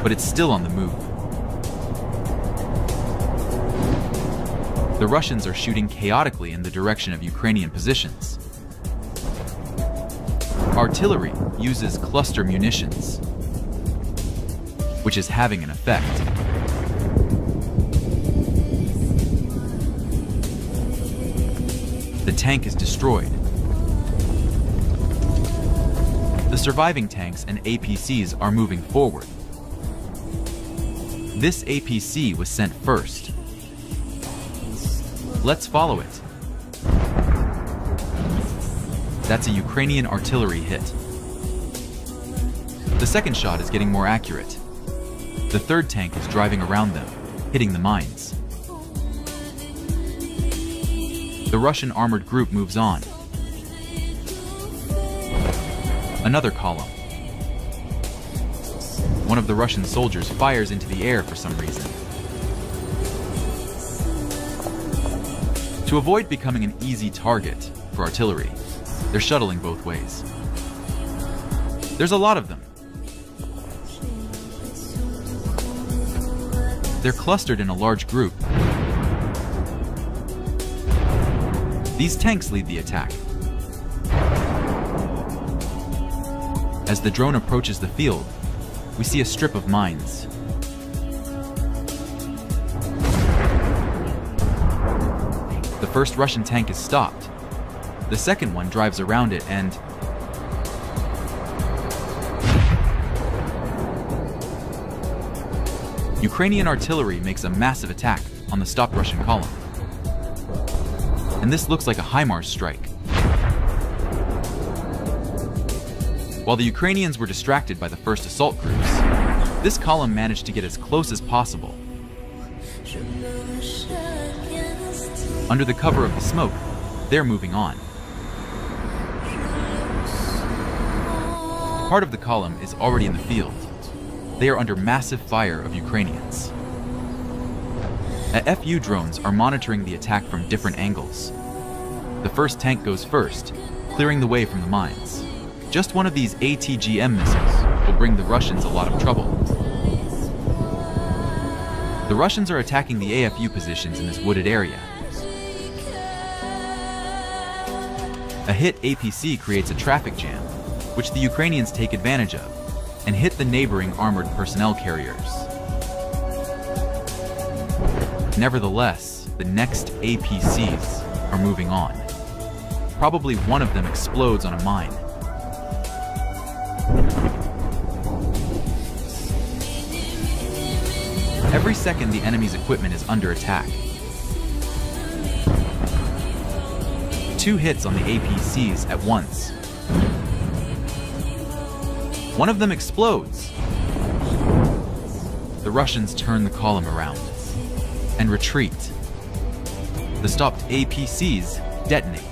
but it's still on the move. The Russians are shooting chaotically in the direction of Ukrainian positions. Artillery uses cluster munitions, which is having an effect. The tank is destroyed. The surviving tanks and APCs are moving forward. This APC was sent first. Let's follow it. That's a Ukrainian artillery hit. The second shot is getting more accurate. The third tank is driving around them, hitting the mines. The Russian armored group moves on. Another column. One of the Russian soldiers fires into the air for some reason. To avoid becoming an easy target for artillery, they're shuttling both ways. There's a lot of them. They're clustered in a large group. These tanks lead the attack. As the drone approaches the field, we see a strip of mines. The first Russian tank is stopped. The second one drives around it and... Ukrainian artillery makes a massive attack on the stopped Russian column. And this looks like a Himars strike. While the Ukrainians were distracted by the first assault groups, this column managed to get as close as possible. Under the cover of the smoke, they're moving on. Part of the column is already in the field. They are under massive fire of Ukrainians. FU drones are monitoring the attack from different angles. The first tank goes first, clearing the way from the mines. Just one of these ATGM missiles will bring the Russians a lot of trouble. The Russians are attacking the AFU positions in this wooded area. A hit APC creates a traffic jam, which the Ukrainians take advantage of, and hit the neighboring armored personnel carriers. Nevertheless, the next APCs are moving on. Probably one of them explodes on a mine. Every second, the enemy's equipment is under attack. 2 hits on the APCs at once. One of them explodes. The Russians turn the column around and retreat. The stopped APCs detonate.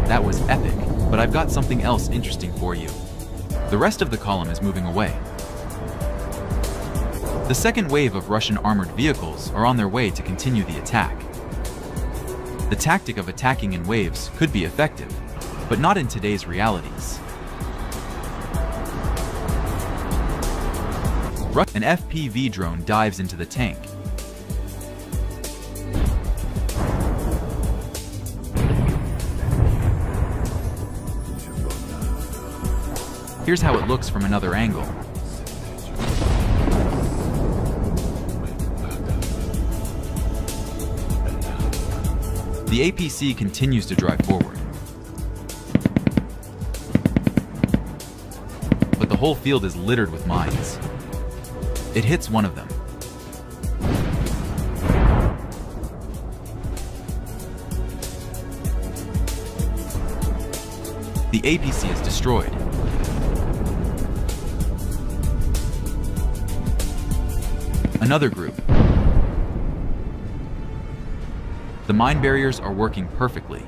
That was epic, but I've got something else interesting for you. The rest of the column is moving away. The second wave of Russian armored vehicles are on their way to continue the attack. The tactic of attacking in waves could be effective, but not in today's realities. An FPV drone dives into the tank. Here's how it looks from another angle. The APC continues to drive forward. But the whole field is littered with mines. It hits one of them. The APC is destroyed. Another group. The mine barriers are working perfectly.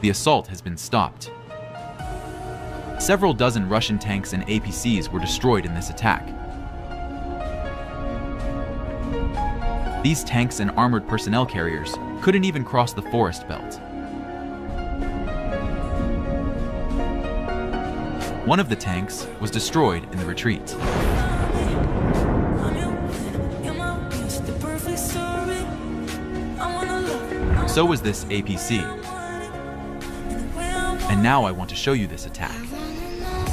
The assault has been stopped. Several dozen Russian tanks and APCs were destroyed in this attack. These tanks and armored personnel carriers couldn't even cross the forest belt. One of the tanks was destroyed in the retreat. So was this APC. And now I want to show you this attack.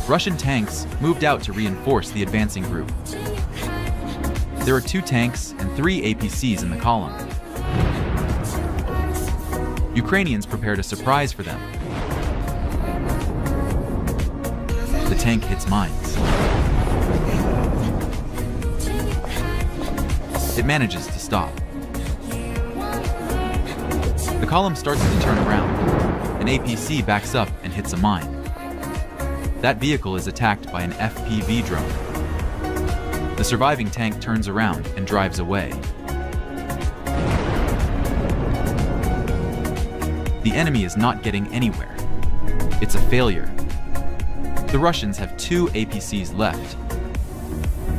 Russian tanks moved out to reinforce the advancing group. There are 2 tanks and 3 APCs in the column. Ukrainians prepared a surprise for them. The tank hits mines. It manages to stop. The column starts to turn around. An APC backs up and hits a mine. That vehicle is attacked by an FPV drone. The surviving tank turns around and drives away. The enemy is not getting anywhere. It's a failure. The Russians have 2 APCs left.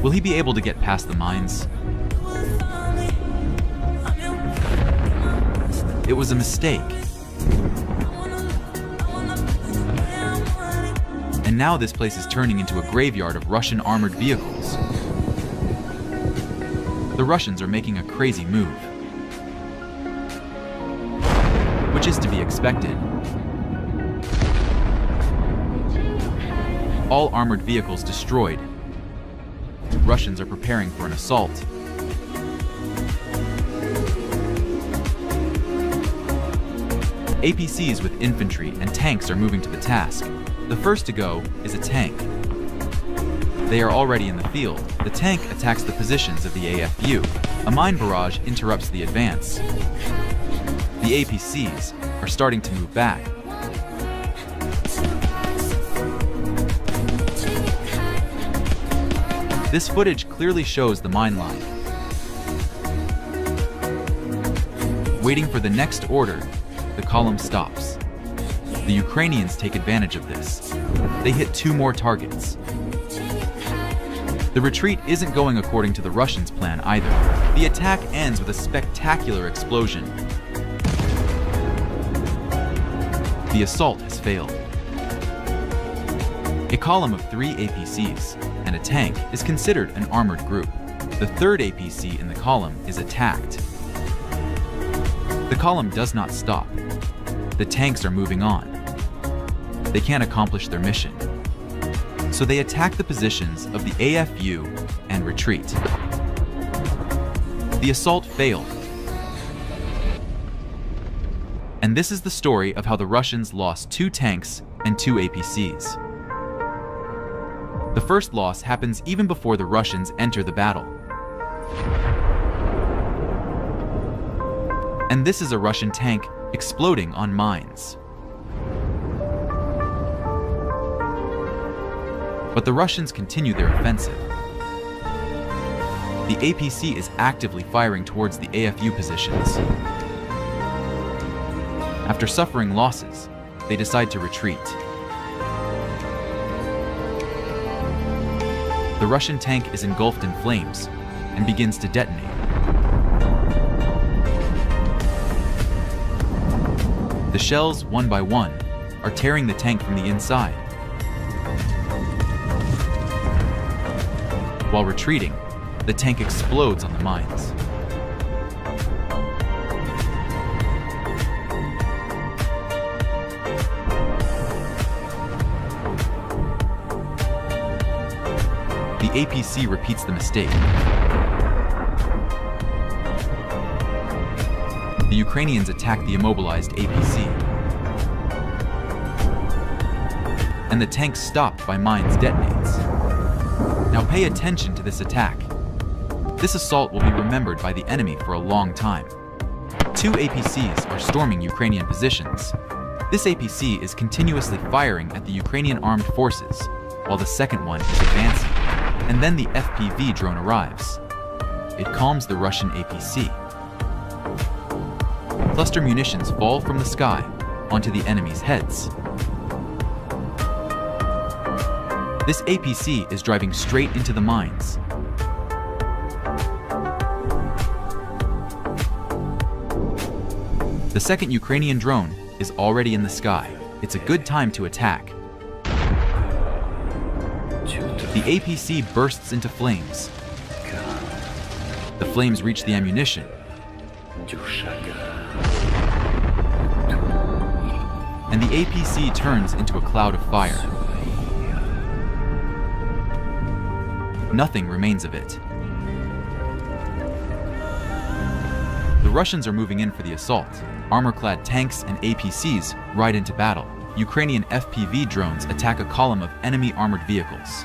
Will he be able to get past the mines? It was a mistake. And now this place is turning into a graveyard of Russian armored vehicles. The Russians are making a crazy move, which is to be expected. All armored vehicles destroyed. Russians are preparing for an assault. APCs with infantry and tanks are moving to the task. The first to go is a tank. They are already in the field. The tank attacks the positions of the AFU. A mine barrage interrupts the advance. The APCs are starting to move back. This footage clearly shows the mine line. Waiting for the next order, the column stops. The Ukrainians take advantage of this. They hit 2 more targets. The retreat isn't going according to the Russians' plan either. The attack ends with a spectacular explosion. The assault has failed. A column of 3 APCs and a tank is considered an armored group. The 3rd APC in the column is attacked. The column does not stop. The tanks are moving on. They can't accomplish their mission. So they attack the positions of the AFU and retreat. The assault failed. And this is the story of how the Russians lost 2 tanks and 2 APCs. The first loss happens even before the Russians enter the battle. And this is a Russian tank exploding on mines. But the Russians continue their offensive. The APC is actively firing towards the AFU positions. After suffering losses, they decide to retreat. The Russian tank is engulfed in flames and begins to detonate. The shells, one by one, are tearing the tank from the inside. While retreating, the tank explodes on the mines. The APC repeats the mistake. The Ukrainians attack the immobilized APC. And the tank stopped by mines detonates. Now pay attention to this attack. This assault will be remembered by the enemy for a long time. 2 APCs are storming Ukrainian positions. This APC is continuously firing at the Ukrainian armed forces, while the second one is advancing. And then the FPV drone arrives. It calms the Russian APC. Cluster munitions fall from the sky onto the enemy's heads. This APC is driving straight into the mines. The second Ukrainian drone is already in the sky. It's a good time to attack. The APC bursts into flames. The flames reach the ammunition. And the APC turns into a cloud of fire. Nothing remains of it. The Russians are moving in for the assault. Armor-clad tanks and APCs ride into battle. Ukrainian FPV drones attack a column of enemy armored vehicles.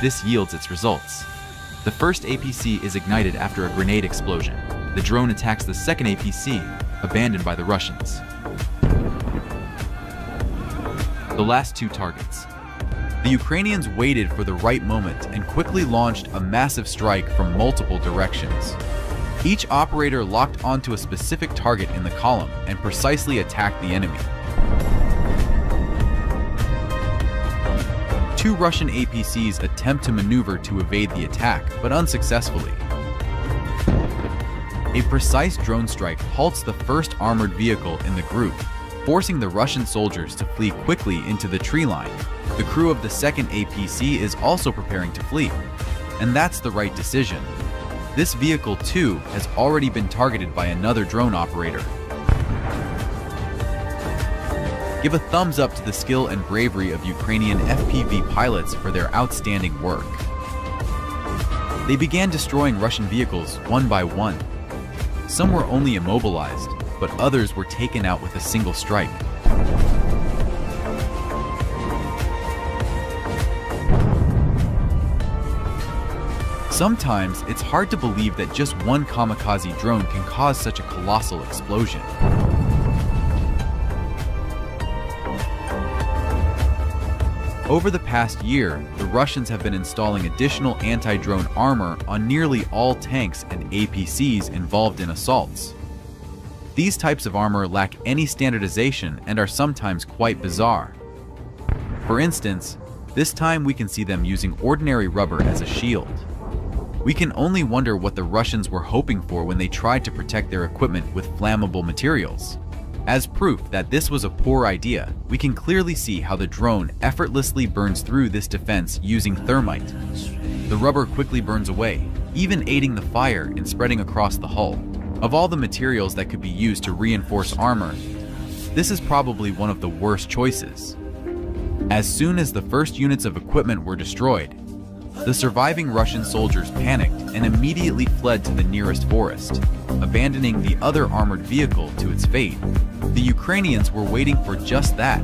This yields its results. The first APC is ignited after a grenade explosion. The drone attacks the second APC, abandoned by the Russians. The last two targets. The Ukrainians waited for the right moment and quickly launched a massive strike from multiple directions. Each operator locked onto a specific target in the column and precisely attacked the enemy. Two Russian APCs attempt to maneuver to evade the attack, but unsuccessfully. A precise drone strike halts the first armored vehicle in the group, forcing the Russian soldiers to flee quickly into the tree line. The crew of the second APC is also preparing to flee, and that's the right decision. This vehicle, too, has already been targeted by another drone operator. Give a thumbs up to the skill and bravery of Ukrainian FPV pilots for their outstanding work. They began destroying Russian vehicles one by one. Some were only immobilized, but others were taken out with a single strike. Sometimes it's hard to believe that just one kamikaze drone can cause such a colossal explosion. Over the past year, the Russians have been installing additional anti-drone armor on nearly all tanks and APCs involved in assaults. These types of armor lack any standardization and are sometimes quite bizarre. For instance, this time we can see them using ordinary rubber as a shield. We can only wonder what the Russians were hoping for when they tried to protect their equipment with flammable materials. As proof that this was a poor idea, we can clearly see how the drone effortlessly burns through this defense using thermite. The rubber quickly burns away, even aiding the fire in spreading across the hull. Of all the materials that could be used to reinforce armor, this is probably one of the worst choices. As soon as the first units of equipment were destroyed, the surviving Russian soldiers panicked and immediately fled to the nearest forest, abandoning the other armored vehicle to its fate. The Ukrainians were waiting for just that,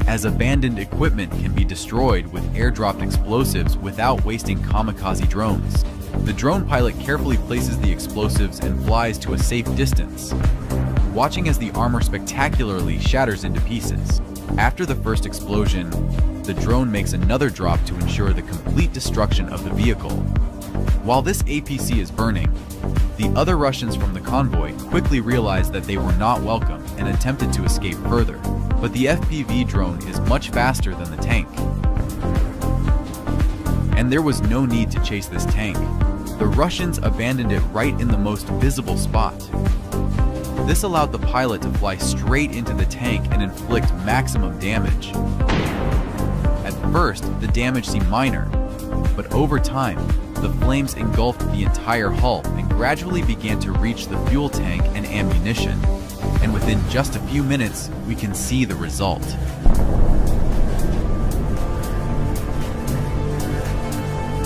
as abandoned equipment can be destroyed with airdropped explosives without wasting kamikaze drones. The drone pilot carefully places the explosives and flies to a safe distance, watching as the armor spectacularly shatters into pieces. After the first explosion, the drone makes another drop to ensure the complete destruction of the vehicle. While this APC is burning, the other Russians from the convoy quickly realized that they were not welcome and attempted to escape further. But the FPV drone is much faster than the tank. And there was no need to chase this tank. The Russians abandoned it right in the most visible spot. This allowed the pilot to fly straight into the tank and inflict maximum damage. At first, the damage seemed minor, but over time, the flames engulfed the entire hull and gradually began to reach the fuel tank and ammunition. And within just a few minutes, we can see the result.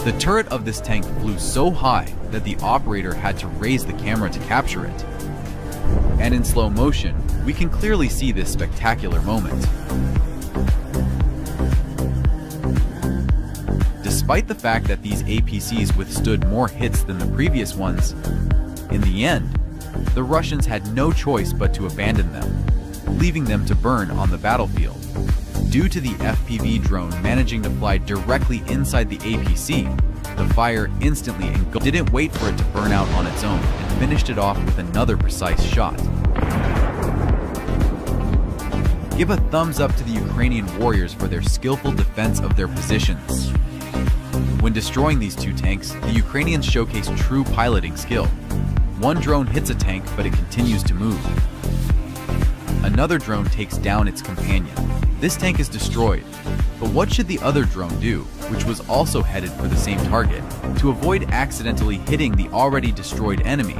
The turret of this tank flew so high that the operator had to raise the camera to capture it. And in slow motion, we can clearly see this spectacular moment. Despite the fact that these APCs withstood more hits than the previous ones, in the end, the Russians had no choice but to abandon them, leaving them to burn on the battlefield. Due to the FPV drone managing to fly directly inside the APC, the fire instantly engulfed. Didn't wait for it to burn out on its own and finished it off with another precise shot. Give a thumbs up to the Ukrainian warriors for their skillful defense of their positions. When destroying these two tanks, the Ukrainians showcased true piloting skill. One drone hits a tank, but it continues to move. Another drone takes down its companion. This tank is destroyed. But what should the other drone do, which was also headed for the same target? To avoid accidentally hitting the already destroyed enemy,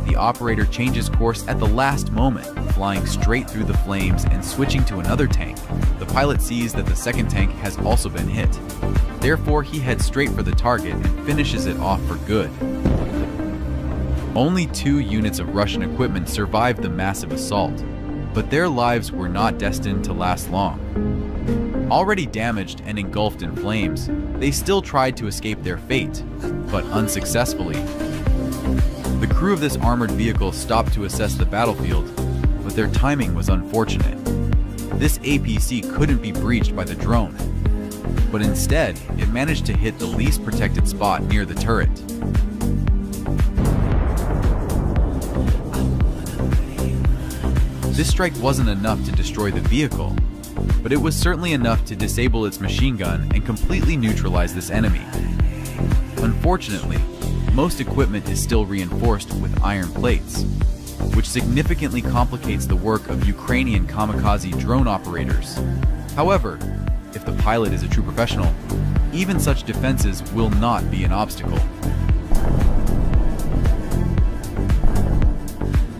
the operator changes course at the last moment, flying straight through the flames and switching to another tank. The pilot sees that the second tank has also been hit. Therefore, he heads straight for the target and finishes it off for good. Only 2 units of Russian equipment survived the massive assault, but their lives were not destined to last long. Already damaged and engulfed in flames, they still tried to escape their fate, but unsuccessfully. The crew of this armored vehicle stopped to assess the battlefield, but their timing was unfortunate. This APC couldn't be breached by the drone, but instead, it managed to hit the least protected spot near the turret. This strike wasn't enough to destroy the vehicle, but it was certainly enough to disable its machine gun and completely neutralize this enemy. Unfortunately, most equipment is still reinforced with iron plates, which significantly complicates the work of Ukrainian kamikaze drone operators. However, if the pilot is a true professional, even such defenses will not be an obstacle.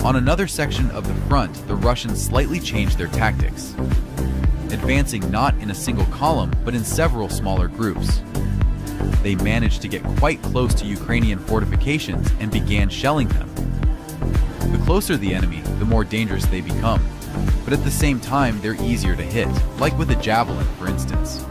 On another section of the front, the Russians slightly changed their tactics, advancing not in a single column, but in several smaller groups. They managed to get quite close to Ukrainian fortifications and began shelling them. The closer the enemy, the more dangerous they become, but at the same time, they're easier to hit, like with a javelin, for instance.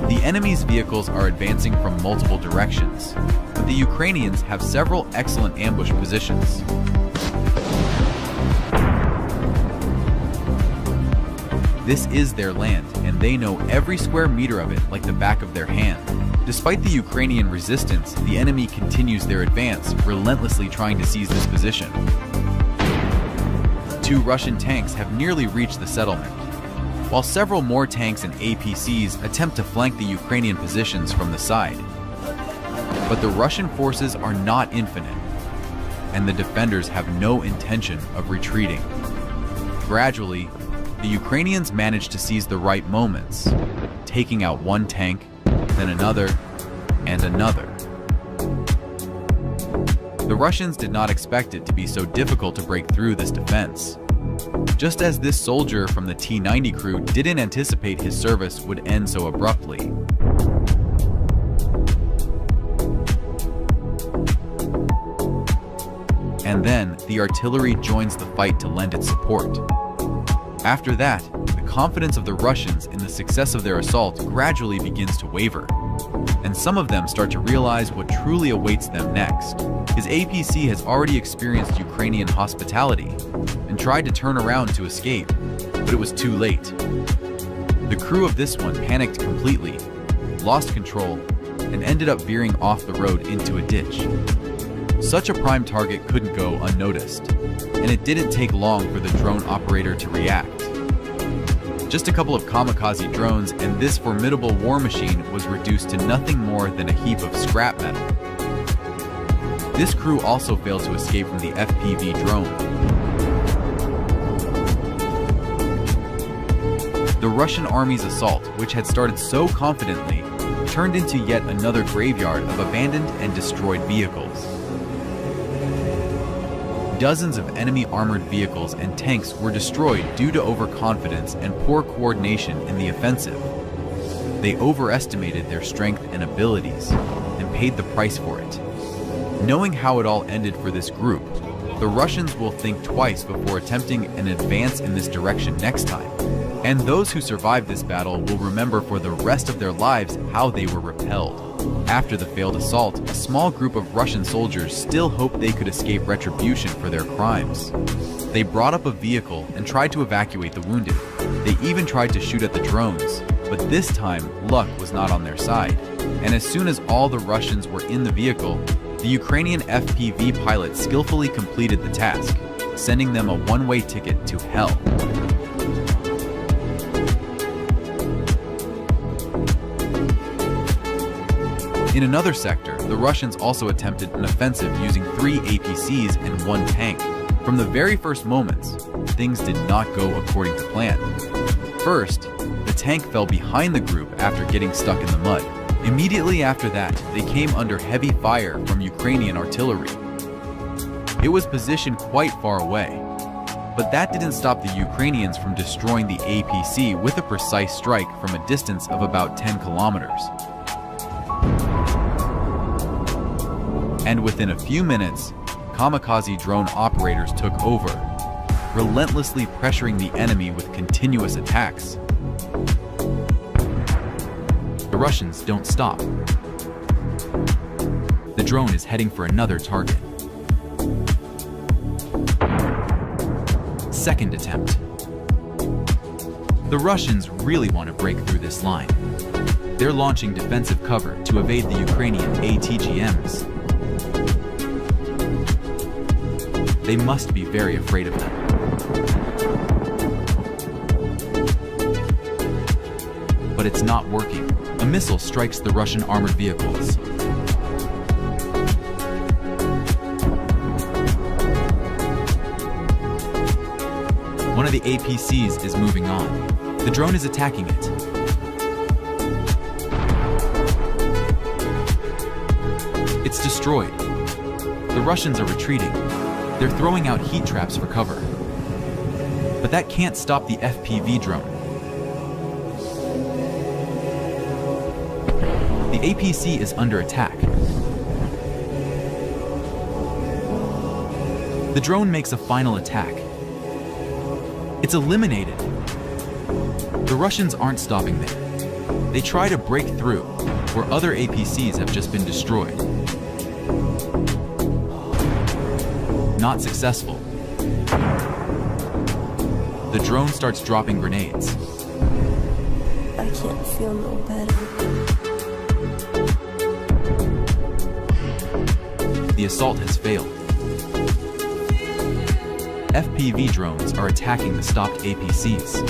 The enemy's vehicles are advancing from multiple directions, but the Ukrainians have several excellent ambush positions. This is their land, and they know every square meter of it like the back of their hand. Despite the Ukrainian resistance, the enemy continues their advance, relentlessly trying to seize this position. 2 Russian tanks have nearly reached the settlement, while several more tanks and APCs attempt to flank the Ukrainian positions from the side. But the Russian forces are not infinite, and the defenders have no intention of retreating. Gradually, the Ukrainians manage to seize the right moments, taking out one tank, then another, and another. The Russians did not expect it to be so difficult to break through this defense, just as this soldier from the T-90 crew didn't anticipate his service would end so abruptly. And then, the artillery joins the fight to lend its support. After that, the confidence of the Russians in the success of their assault gradually begins to waver, and some of them start to realize what truly awaits them next. His APC has already experienced Ukrainian hospitality and tried to turn around to escape, but it was too late. The crew of this one panicked completely, lost control, and ended up veering off the road into a ditch. Such a prime target couldn't go unnoticed, and it didn't take long for the drone operator to react. Just a couple of kamikaze drones and this formidable war machine was reduced to nothing more than a heap of scrap metal. This crew also failed to escape from the FPV drone. The Russian army's assault, which had started so confidently, turned into yet another graveyard of abandoned and destroyed vehicles. Dozens of enemy armored vehicles and tanks were destroyed due to overconfidence and poor coordination in the offensive. They overestimated their strength and abilities, and paid the price for it. Knowing how it all ended for this group, the Russians will think twice before attempting an advance in this direction next time. And those who survived this battle will remember for the rest of their lives how they were repelled. After the failed assault, a small group of Russian soldiers still hoped they could escape retribution for their crimes. They brought up a vehicle and tried to evacuate the wounded. They even tried to shoot at the drones, but this time, luck was not on their side. And as soon as all the Russians were in the vehicle, the Ukrainian FPV pilot skillfully completed the task, sending them a one-way ticket to hell. In another sector, the Russians also attempted an offensive using 3 APCs and 1 tank. From the very first moments, things did not go according to plan. First, the tank fell behind the group after getting stuck in the mud. Immediately after that, they came under heavy fire from Ukrainian artillery. It was positioned quite far away, but that didn't stop the Ukrainians from destroying the APC with a precise strike from a distance of about 10 kilometers. And within a few minutes, kamikaze drone operators took over, relentlessly pressuring the enemy with continuous attacks. The Russians don't stop. The drone is heading for another target. Second attempt. The Russians really want to break through this line. They're launching defensive cover to evade the Ukrainian ATGMs. They must be very afraid of them. But it's not working. A missile strikes the Russian armored vehicles. One of the APCs is moving on. The drone is attacking it. It's destroyed. The Russians are retreating. They're throwing out heat traps for cover. But that can't stop the FPV drone. The APC is under attack. The drone makes a final attack. It's eliminated. The Russians aren't stopping there. They try to break through where other APCs have just been destroyed. Not successful. The drone starts dropping grenades. I can't feel no better. The assault has failed. FPV drones are attacking the stopped APCs.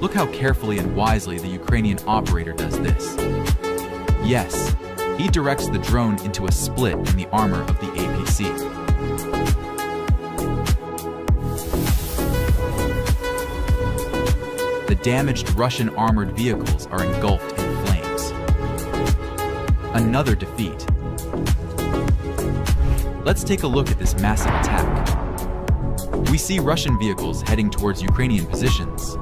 Look how carefully and wisely the Ukrainian operator does this. Yes, he directs the drone into a split in the armor of the APC. The damaged Russian armored vehicles are engulfed in flames. Another defeat. Let's take a look at this massive attack. We see Russian vehicles heading towards Ukrainian positions.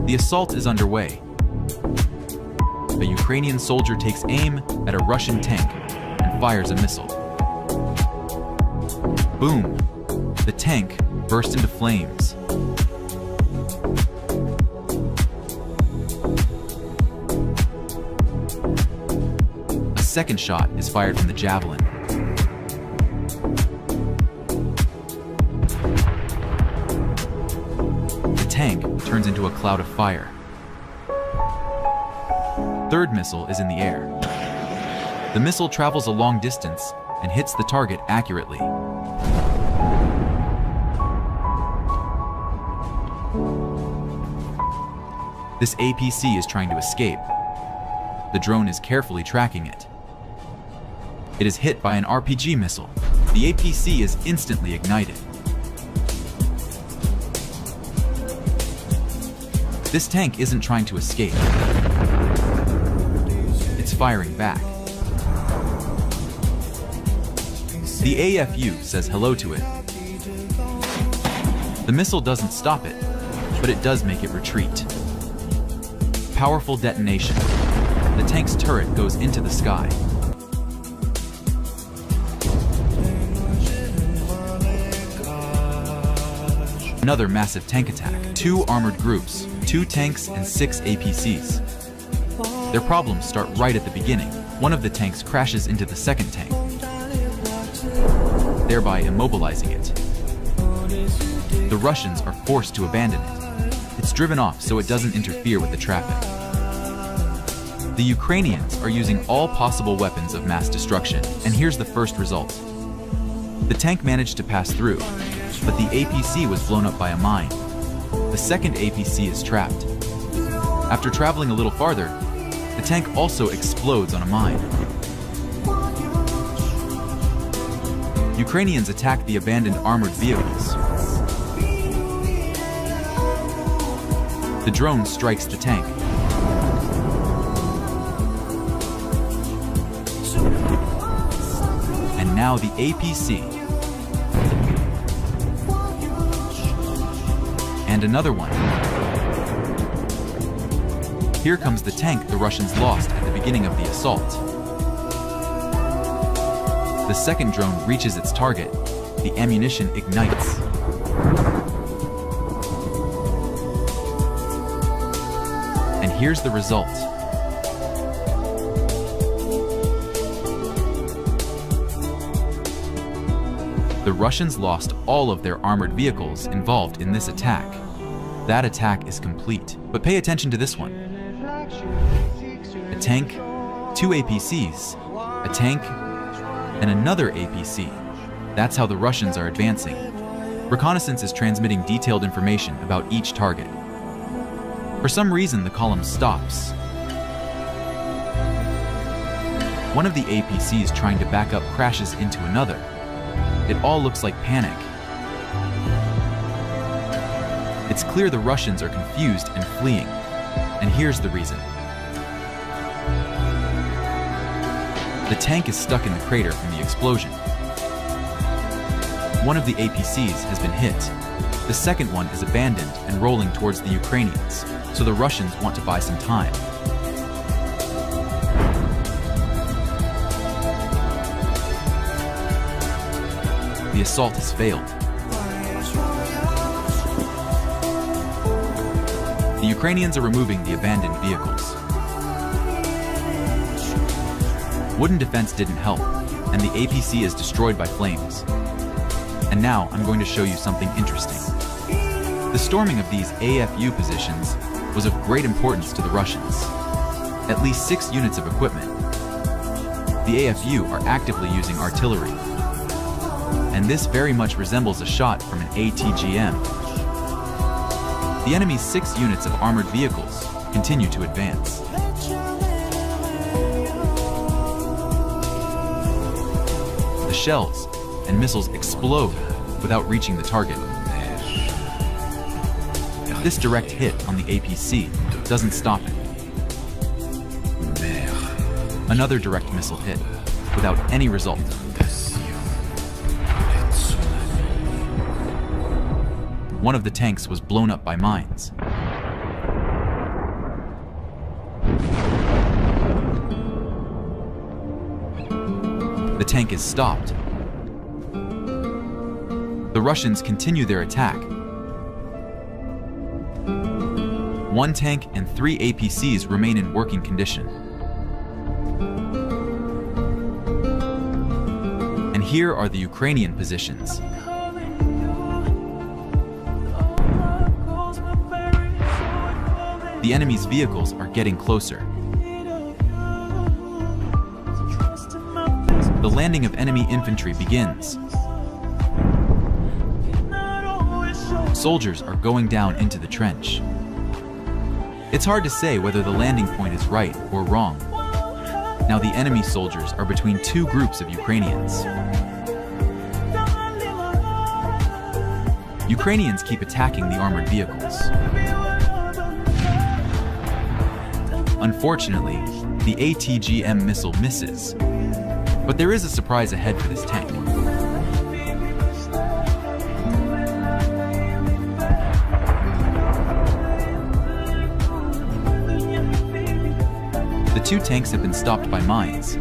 The assault is underway. A Ukrainian soldier takes aim at a Russian tank and fires a missile. Boom! The tank burst into flames. A second shot is fired from the javelin. The tank turns into a cloud of fire. Third missile is in the air. The missile travels a long distance and hits the target accurately. This APC is trying to escape. The drone is carefully tracking it. It is hit by an RPG missile. The APC is instantly ignited. This tank isn't trying to escape. It's firing back. The AFU says hello to it. The missile doesn't stop it, but it does make it retreat. Powerful detonation. The tank's turret goes into the sky. Another massive tank attack. 2 armored groups, 2 tanks and 6 APCs. Their problems start right at the beginning. One of the tanks crashes into the second tank, thereby immobilizing it. The Russians are forced to abandon it. It's driven off so it doesn't interfere with the traffic. The Ukrainians are using all possible weapons of mass destruction, and here's the first result. The tank managed to pass through, but the APC was blown up by a mine. the second APC is trapped. After traveling a little farther, the tank also explodes on a mine. Ukrainians attack the abandoned armored vehicles. The drone strikes the tank. And now the APC. And another one. Here comes the tank the Russians lost at the beginning of the assault. The second drone reaches its target. The ammunition ignites. And here's the result. The Russians lost all of their armored vehicles involved in this attack. That attack is complete. But pay attention to this one. A tank, 2 APCs, a tank, and another APC. That's how the Russians are advancing. Reconnaissance is transmitting detailed information about each target. For some reason, the column stops. One of the APCs trying to back up crashes into another. It all looks like panic. It's clear the Russians are confused and fleeing. And here's the reason. The tank is stuck in the crater from the explosion. One of the APCs has been hit. The second one is abandoned and rolling towards the Ukrainians, so the Russians want to buy some time. The assault has failed. The Ukrainians are removing the abandoned vehicles. Wooden defense didn't help, and the APC is destroyed by flames. And now I'm going to show you something interesting. The storming of these AFU positions was of great importance to the Russians. At least 6 units of equipment. The AFU are actively using artillery. And this very much resembles a shot from an ATGM. The enemy's 6 units of armored vehicles continue to advance. The shells and missiles explode without reaching the target. This direct hit on the APC doesn't stop it. Another direct missile hit without any result. One of the tanks was blown up by mines. The tank is stopped. The Russians continue their attack. 1 tank and 3 APCs remain in working condition. And here are the Ukrainian positions. The enemy's vehicles are getting closer. The landing of enemy infantry begins. Soldiers are going down into the trench. It's hard to say whether the landing point is right or wrong. Now the enemy soldiers are between 2 groups of Ukrainians. Ukrainians keep attacking the armored vehicles. Unfortunately, the ATGM missile misses. But there is a surprise ahead for this tank. The 2 tanks have been stopped by mines.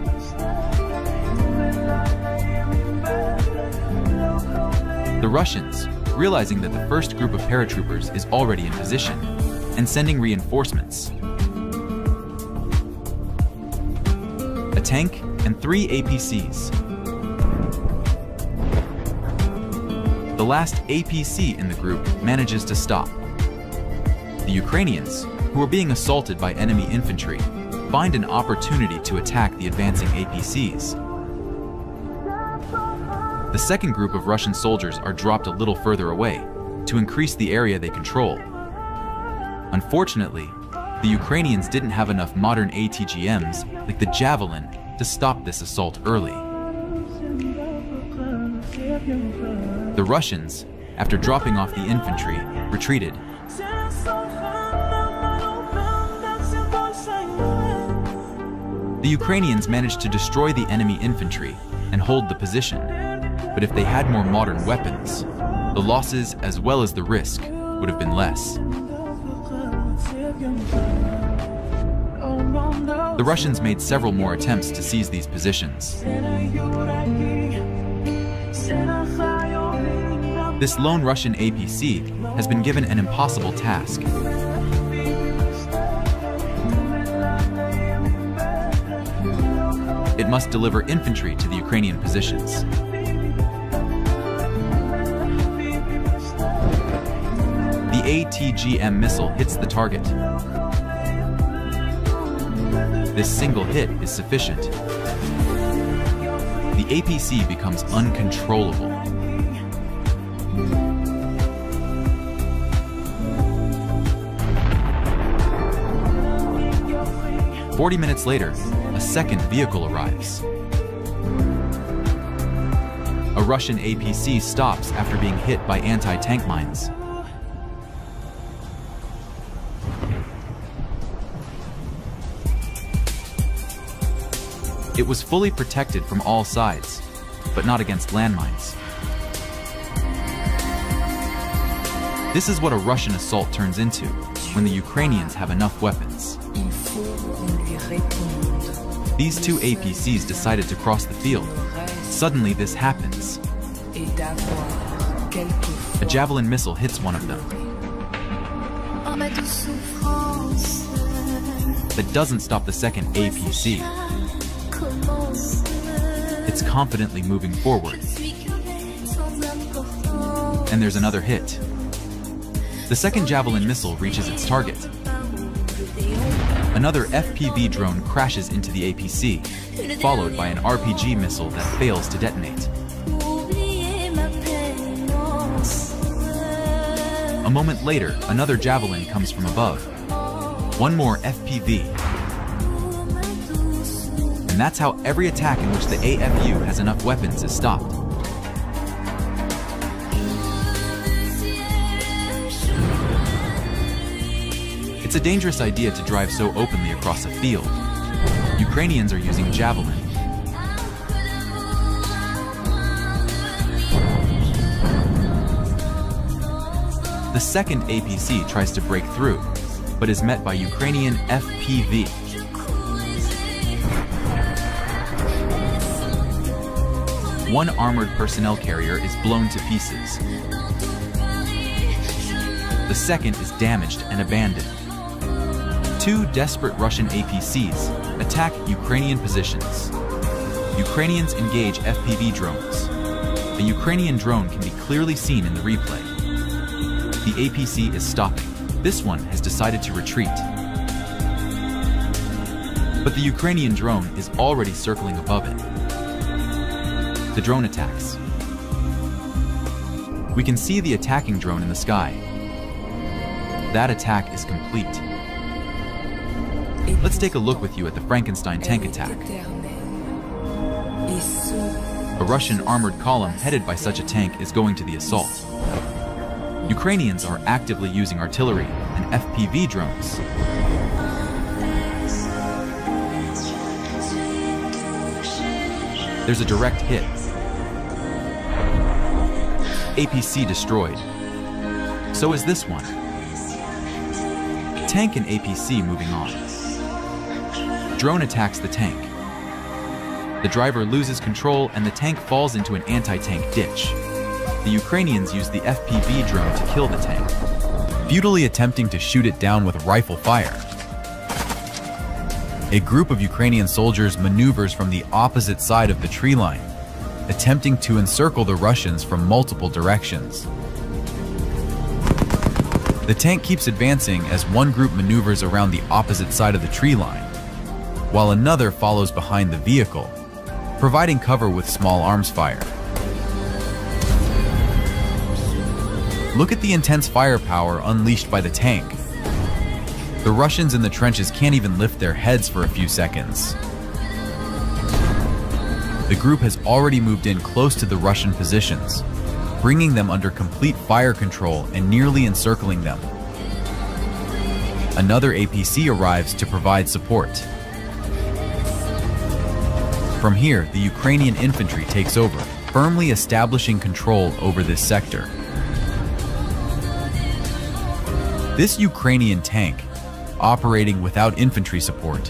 The Russians, realizing that the first group of paratroopers is already in position, and sending reinforcements. A tank and 3 APCs. The last APC in the group manages to stop. The Ukrainians, who are being assaulted by enemy infantry, find an opportunity to attack the advancing APCs. The second group of Russian soldiers are dropped a little further away to increase the area they control. Unfortunately, the Ukrainians didn't have enough modern ATGMs like the Javelin to stop this assault early. The Russians, after dropping off the infantry, retreated. The Ukrainians managed to destroy the enemy infantry and hold the position, but if they had more modern weapons, the losses as well as the risk would have been less. The Russians made several more attempts to seize these positions. This lone Russian APC has been given an impossible task. It must deliver infantry to the Ukrainian positions. The ATGM missile hits the target. This single hit is sufficient. The APC becomes uncontrollable. "40 minutes later, a second vehicle arrives. A Russian APC stops after being hit by anti-tank mines. It was fully protected from all sides, but not against landmines. This is what a Russian assault turns into when the Ukrainians have enough weapons. These two APCs decided to cross the field. Suddenly this happens. A Javelin missile hits one of them. That doesn't stop the second APC. It's confidently moving forward. And there's another hit. The second Javelin missile reaches its target. Another FPV drone crashes into the APC, followed by an RPG missile that fails to detonate. A moment later, another Javelin comes from above. One more FPV. And that's how every attack in which the AFU has enough weapons is stopped. It's a dangerous idea to drive so openly across a field. Ukrainians are using Javelin. The second APC tries to break through, but is met by Ukrainian FPV. One armored personnel carrier is blown to pieces. The second is damaged and abandoned. Two desperate Russian APCs attack Ukrainian positions. Ukrainians engage FPV drones. A Ukrainian drone can be clearly seen in the replay. The APC is stopping. This one has decided to retreat. But the Ukrainian drone is already circling above it. The drone attacks. We can see the attacking drone in the sky. That attack is complete. Let's take a look with you at the Frankenstein tank attack. A Russian armored column headed by such a tank is going to the assault. Ukrainians are actively using artillery and FPV drones. There's a direct hit. APC destroyed. So is this one. Tank and APC moving on. Drone attacks the tank. The driver loses control and the tank falls into an anti-tank ditch. The Ukrainians use the FPV drone to kill the tank, futilely attempting to shoot it down with rifle fire. A group of Ukrainian soldiers maneuvers from the opposite side of the tree line, attempting to encircle the Russians from multiple directions. The tank keeps advancing as one group maneuvers around the opposite side of the tree line, while another follows behind the vehicle, providing cover with small arms fire. Look at the intense firepower unleashed by the tank. The Russians in the trenches can't even lift their heads for a few seconds. The group has already moved in close to the Russian positions, bringing them under complete fire control and nearly encircling them. Another APC arrives to provide support. From here, the Ukrainian infantry takes over, firmly establishing control over this sector. This Ukrainian tank, operating without infantry support,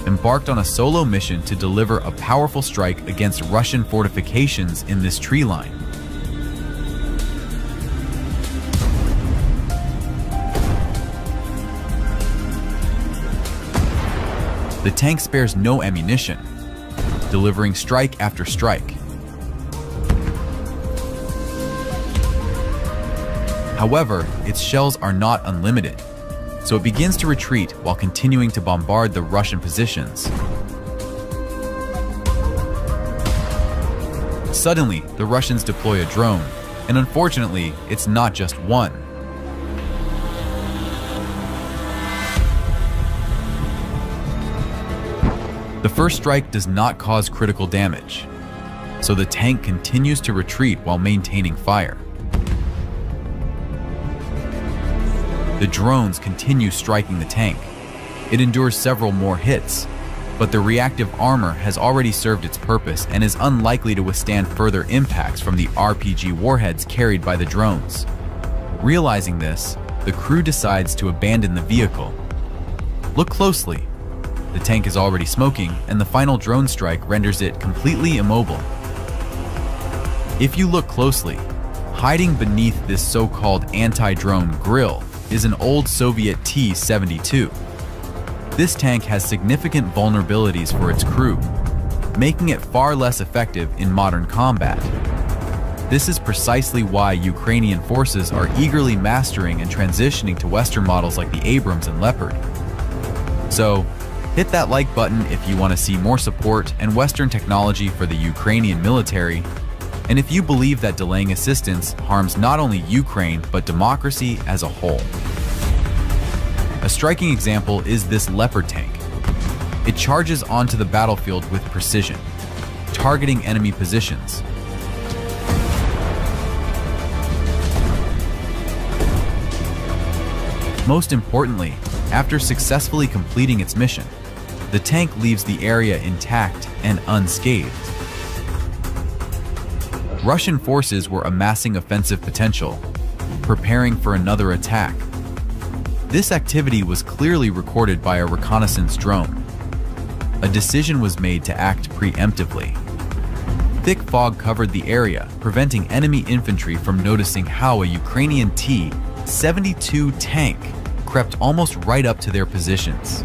embarked on a solo mission to deliver a powerful strike against Russian fortifications in this tree line. The tank spares no ammunition, delivering strike after strike. However, its shells are not unlimited, so it begins to retreat while continuing to bombard the Russian positions. Suddenly, the Russians deploy a drone, and unfortunately, it's not just one. The first strike does not cause critical damage, so the tank continues to retreat while maintaining fire. The drones continue striking the tank. It endures several more hits, but the reactive armor has already served its purpose and is unlikely to withstand further impacts from the RPG warheads carried by the drones. Realizing this, the crew decides to abandon the vehicle. Look closely. The tank is already smoking, and the final drone strike renders it completely immobile. If you look closely, hiding beneath this so-called anti-drone grille is an old Soviet T-72. This tank has significant vulnerabilities for its crew, making it far less effective in modern combat. This is precisely why Ukrainian forces are eagerly mastering and transitioning to Western models like the Abrams and Leopard. So, hit that like button if you want to see more support and Western technology for the Ukrainian military, and if you believe that delaying assistance harms not only Ukraine but democracy as a whole. A striking example is this Leopard tank. It charges onto the battlefield with precision, targeting enemy positions. Most importantly, after successfully completing its mission, the tank leaves the area intact and unscathed. Russian forces were amassing offensive potential, preparing for another attack. This activity was clearly recorded by a reconnaissance drone. A decision was made to act preemptively. Thick fog covered the area, preventing enemy infantry from noticing how a Ukrainian T-72 tank crept almost right up to their positions.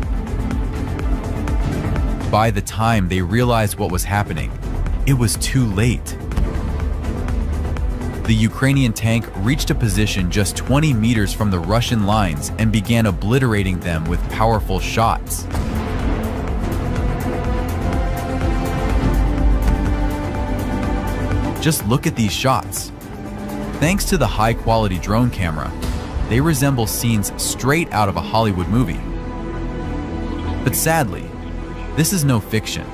By the time they realized what was happening, it was too late. The Ukrainian tank reached a position just 20 meters from the Russian lines and began obliterating them with powerful shots. Just look at these shots. Thanks to the high-quality drone camera, they resemble scenes straight out of a Hollywood movie. But sadly, this is no fiction.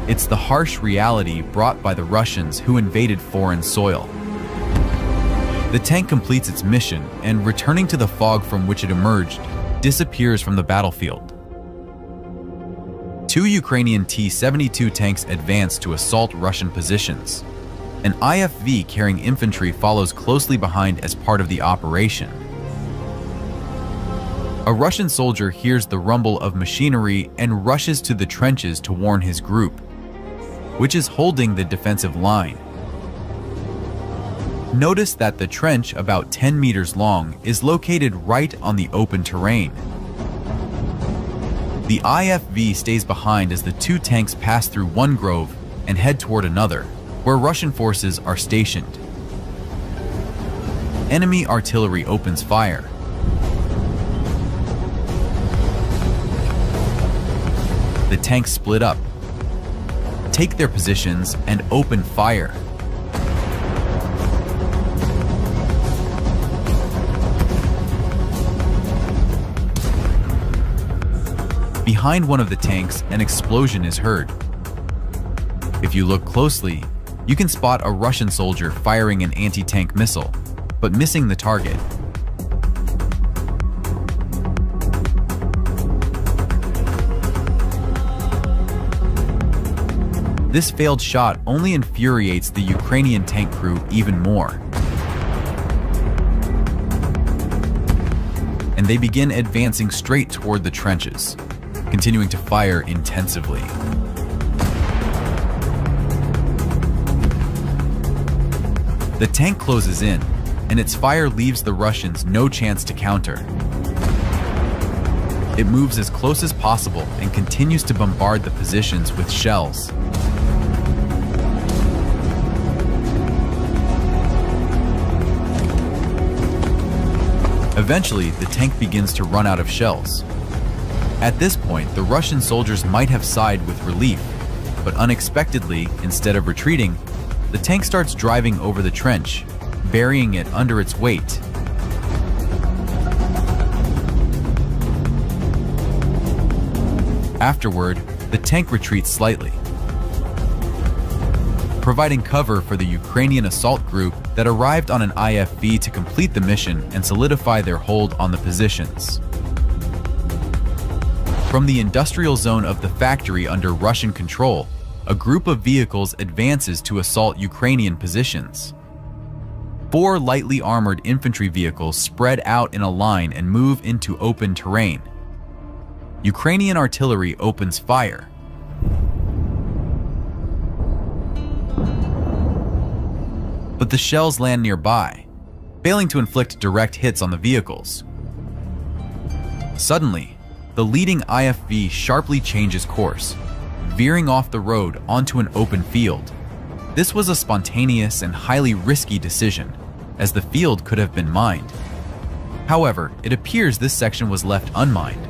It's the harsh reality brought by the Russians who invaded foreign soil. The tank completes its mission and, returning to the fog from which it emerged, disappears from the battlefield. Two Ukrainian T-72 tanks advance to assault Russian positions. An IFV carrying infantry follows closely behind as part of the operation. A Russian soldier hears the rumble of machinery and rushes to the trenches to warn his group, which is holding the defensive line. Notice that the trench, about 10 meters long, is located right on the open terrain. The IFV stays behind as the two tanks pass through one grove and head toward another, where Russian forces are stationed. Enemy artillery opens fire. The tanks split up, take their positions, and open fire. Behind one of the tanks, an explosion is heard. If you look closely, you can spot a Russian soldier firing an anti-tank missile, but missing the target. This failed shot only infuriates the Ukrainian tank crew even more, and they begin advancing straight toward the trenches, continuing to fire intensively. The tank closes in, and its fire leaves the Russians no chance to counter. It moves as close as possible and continues to bombard the positions with shells. Eventually, the tank begins to run out of shells. At this point, the Russian soldiers might have sighed with relief, but unexpectedly, instead of retreating, the tank starts driving over the trench, burying it under its weight. Afterward, the tank retreats slightly, providing cover for the Ukrainian assault group that arrived on an IFV to complete the mission and solidify their hold on the positions. From the industrial zone of the factory under Russian control, a group of vehicles advances to assault Ukrainian positions. 4 lightly armored infantry vehicles spread out in a line and move into open terrain. Ukrainian artillery opens fire. But the shells land nearby, failing to inflict direct hits on the vehicles. Suddenly, the leading IFV sharply changes course, veering off the road onto an open field. This was a spontaneous and highly risky decision, as the field could have been mined. However, it appears this section was left unmined,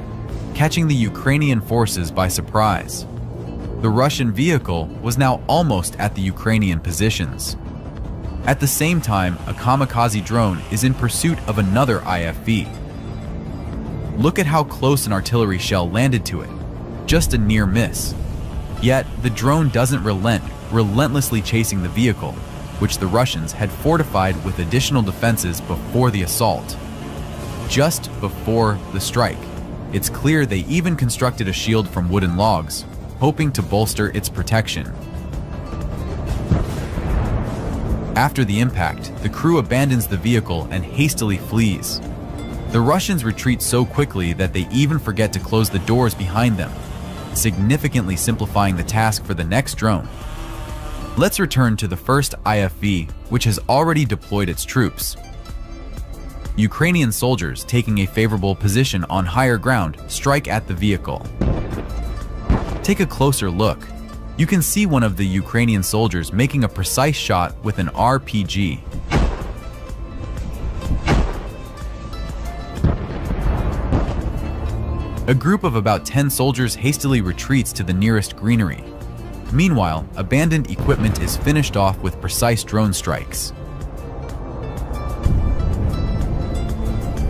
catching the Ukrainian forces by surprise. The Russian vehicle was now almost at the Ukrainian positions. At the same time, a kamikaze drone is in pursuit of another IFV. Look at how close an artillery shell landed to it, just a near miss. Yet, the drone doesn't relent, relentlessly chasing the vehicle, which the Russians had fortified with additional defenses before the assault. Just before the strike, it's clear they even constructed a shield from wooden logs, hoping to bolster its protection. After the impact, the crew abandons the vehicle and hastily flees. The Russians retreat so quickly that they even forget to close the doors behind them, significantly simplifying the task for the next drone. Let's return to the first IFV, which has already deployed its troops. Ukrainian soldiers, taking a favorable position on higher ground, strike at the vehicle. Take a closer look. You can see one of the Ukrainian soldiers making a precise shot with an RPG. A group of about 10 soldiers hastily retreats to the nearest greenery. Meanwhile, abandoned equipment is finished off with precise drone strikes.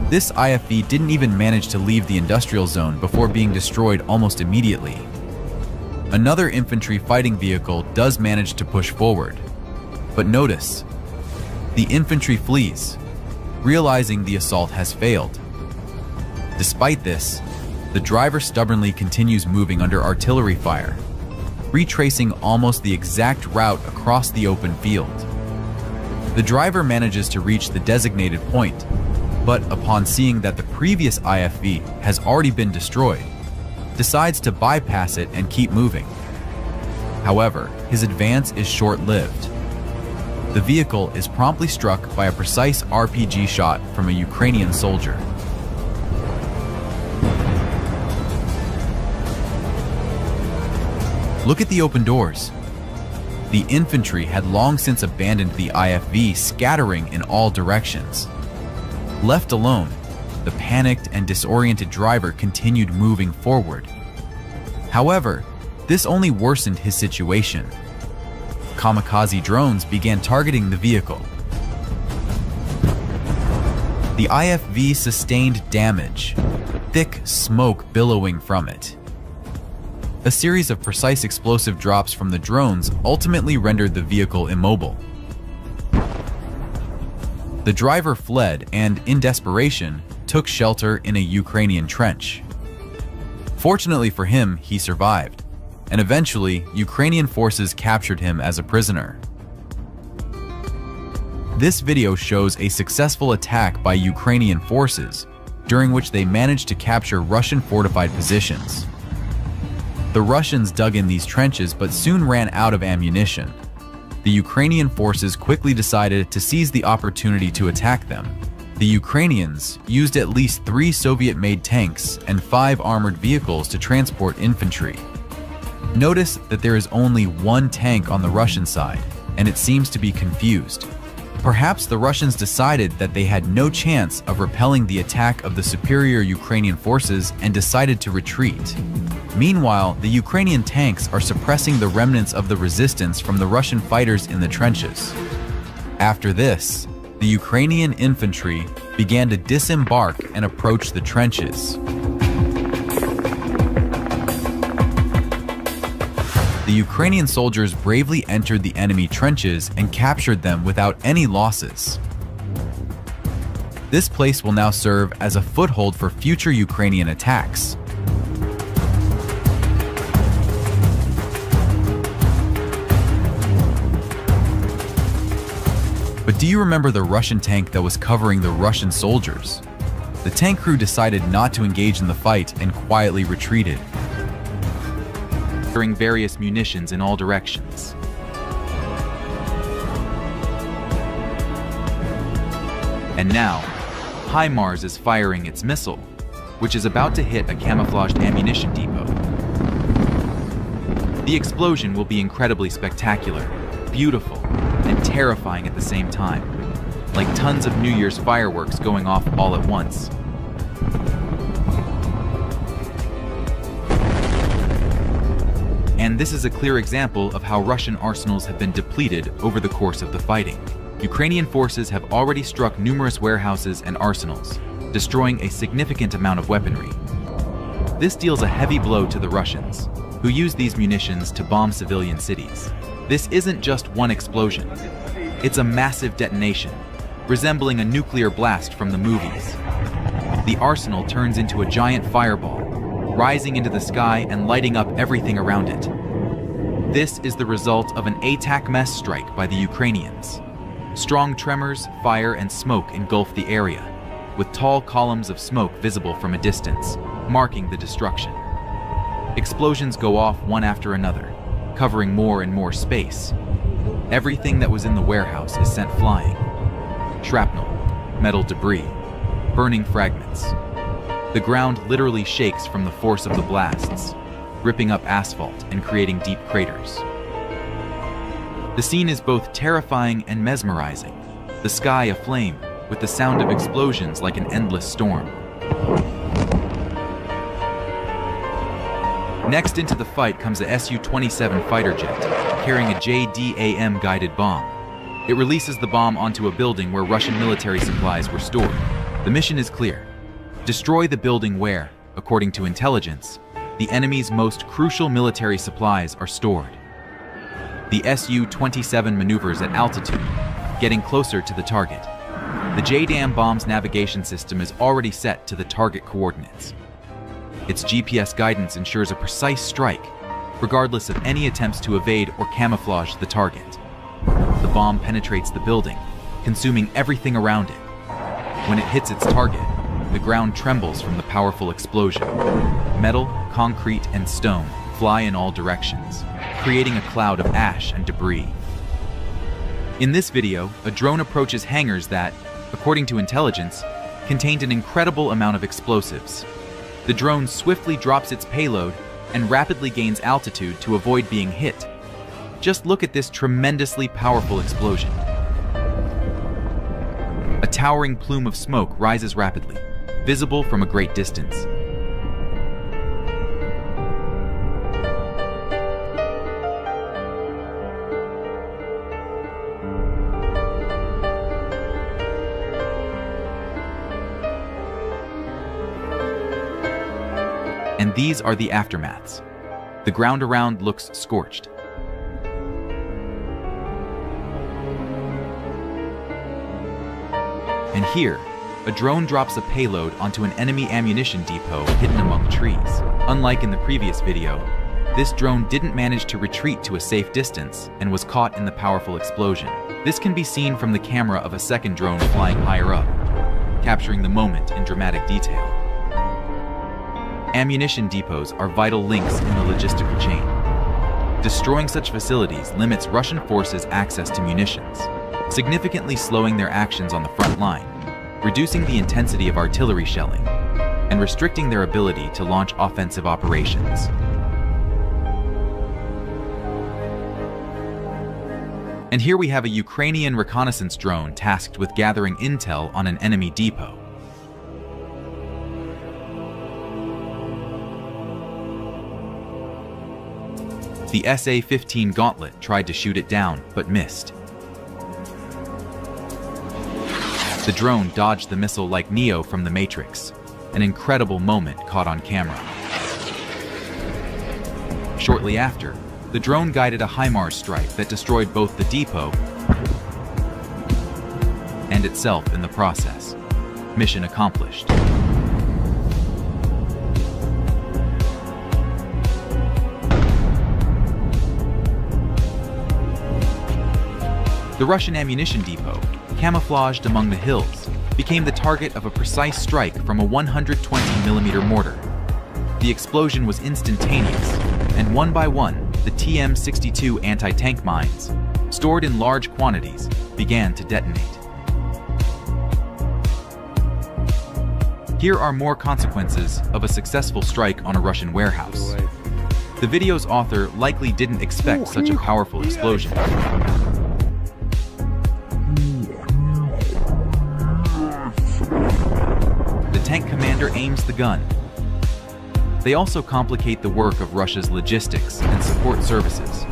This IFV didn't even manage to leave the industrial zone before being destroyed almost immediately. Another infantry fighting vehicle does manage to push forward. But notice, the infantry flees, realizing the assault has failed. Despite this, the driver stubbornly continues moving under artillery fire, retracing almost the exact route across the open field. The driver manages to reach the designated point, but upon seeing that the previous IFV has already been destroyed, decides to bypass it and keep moving. However, his advance is short-lived. The vehicle is promptly struck by a precise RPG shot from a Ukrainian soldier. Look at the open doors. The infantry had long since abandoned the IFV, scattering in all directions. Left alone, the panicked and disoriented driver continued moving forward. However, this only worsened his situation. Kamikaze drones began targeting the vehicle. The IFV sustained damage, thick smoke billowing from it. A series of precise explosive drops from the drones ultimately rendered the vehicle immobile. The driver fled and, in desperation, took shelter in a Ukrainian trench. Fortunately for him, he survived, and eventually, Ukrainian forces captured him as a prisoner. This video shows a successful attack by Ukrainian forces, during which they managed to capture Russian fortified positions. The Russians dug in these trenches but soon ran out of ammunition. The Ukrainian forces quickly decided to seize the opportunity to attack them. The Ukrainians used at least 3 Soviet-made tanks and 5 armored vehicles to transport infantry. Notice that there is only 1 tank on the Russian side, and it seems to be confused. Perhaps the Russians decided that they had no chance of repelling the attack of the superior Ukrainian forces and decided to retreat. Meanwhile, the Ukrainian tanks are suppressing the remnants of the resistance from the Russian fighters in the trenches. After this, the Ukrainian infantry began to disembark and approach the trenches. The Ukrainian soldiers bravely entered the enemy trenches and captured them without any losses. This place will now serve as a foothold for future Ukrainian attacks. But do you remember the Russian tank that was covering the Russian soldiers? The tank crew decided not to engage in the fight and quietly retreated, firing various munitions in all directions. And now, Himars is firing its missile, which is about to hit a camouflaged ammunition depot. The explosion will be incredibly spectacular, beautiful, and terrifying at the same time, like tons of New Year's fireworks going off all at once. And this is a clear example of how Russian arsenals have been depleted over the course of the fighting. Ukrainian forces have already struck numerous warehouses and arsenals, destroying a significant amount of weaponry. This deals a heavy blow to the Russians, who use these munitions to bomb civilian cities. This isn't just one explosion. It's a massive detonation, resembling a nuclear blast from the movies. The arsenal turns into a giant fireball, rising into the sky and lighting up everything around it. This is the result of an ATAC mess strike by the Ukrainians. Strong tremors, fire, and smoke engulf the area, with tall columns of smoke visible from a distance, marking the destruction. Explosions go off one after another, covering more and more space. Everything that was in the warehouse is sent flying. Shrapnel, metal debris, burning fragments. The ground literally shakes from the force of the blasts, ripping up asphalt and creating deep craters. The scene is both terrifying and mesmerizing, the sky aflame with the sound of explosions like an endless storm. Next into the fight comes a Su-27 fighter jet, carrying a JDAM-guided bomb. It releases the bomb onto a building where Russian military supplies were stored. The mission is clear. Destroy the building where, according to intelligence, the enemy's most crucial military supplies are stored. The Su-27 maneuvers at altitude, getting closer to the target. The JDAM bomb's navigation system is already set to the target coordinates. Its GPS guidance ensures a precise strike, regardless of any attempts to evade or camouflage the target. The bomb penetrates the building, consuming everything around it. When it hits its target, the ground trembles from the powerful explosion. Metal, concrete, and stone fly in all directions, creating a cloud of ash and debris. In this video, a drone approaches hangars that, according to intelligence, contained an incredible amount of explosives. The drone swiftly drops its payload and rapidly gains altitude to avoid being hit. Just look at this tremendously powerful explosion. A towering plume of smoke rises rapidly, visible from a great distance. And these are the aftermaths. The ground around looks scorched. And here, a drone drops a payload onto an enemy ammunition depot hidden among trees. Unlike in the previous video, this drone didn't manage to retreat to a safe distance and was caught in the powerful explosion. This can be seen from the camera of a second drone flying higher up, capturing the moment in dramatic detail. Ammunition depots are vital links in the logistical chain. Destroying such facilities limits Russian forces' access to munitions, significantly slowing their actions on the front line, reducing the intensity of artillery shelling, and restricting their ability to launch offensive operations. And here we have a Ukrainian reconnaissance drone tasked with gathering intel on an enemy depot. The SA-15 Gauntlet tried to shoot it down, but missed. The drone dodged the missile like Neo from The Matrix, an incredible moment caught on camera. Shortly after, the drone guided a Himars strike that destroyed both the depot and itself in the process. Mission accomplished. The Russian ammunition depot, camouflaged among the hills, became the target of a precise strike from a 120mm mortar. The explosion was instantaneous, and one by one, the TM-62 anti-tank mines, stored in large quantities, began to detonate. Here are more consequences of a successful strike on a Russian warehouse. The video's author likely didn't expect such a powerful explosion. The tank commander aims the gun. They also complicate the work of Russia's logistics and support services.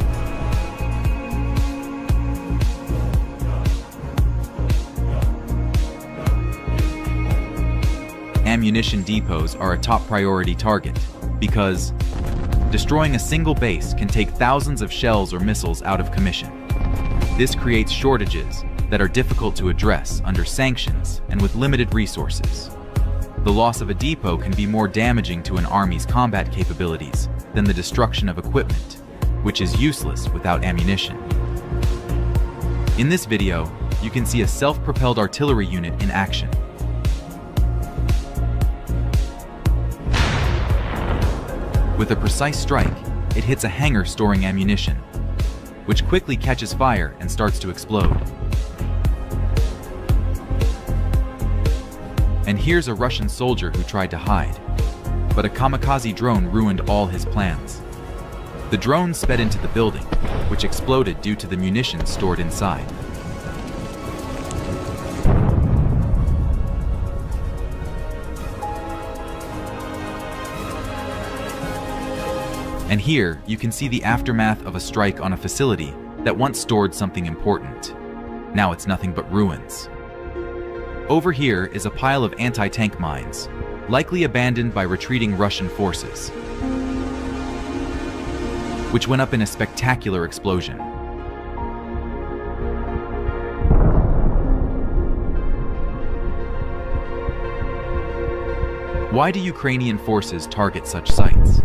Ammunition depots are a top priority target because destroying a single base can take thousands of shells or missiles out of commission. This creates shortages that are difficult to address under sanctions and with limited resources. The loss of a depot can be more damaging to an army's combat capabilities than the destruction of equipment, which is useless without ammunition. In this video, you can see a self-propelled artillery unit in action. With a precise strike, it hits a hangar storing ammunition, which quickly catches fire and starts to explode. And here's a Russian soldier who tried to hide, but a kamikaze drone ruined all his plans. The drone sped into the building, which exploded due to the munitions stored inside. And here, you can see the aftermath of a strike on a facility that once stored something important. Now it's nothing but ruins. Over here is a pile of anti-tank mines, likely abandoned by retreating Russian forces, which went up in a spectacular explosion. Why do Ukrainian forces target such sites?